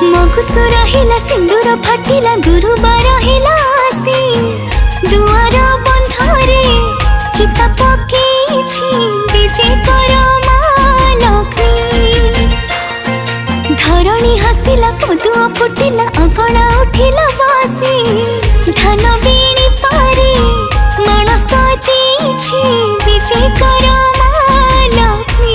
मगुसु रहिला सिंदूर फाटिला गुरुबार हिला आसी दुआर बंधरे चिता पकेछि विजय कर माँ लक्ष्मी। धरणी हसिला कदुआ फुटिला अगणा उठिला बासी धान बीणी पारे माण सजेछि विजय कर माँ लक्ष्मी।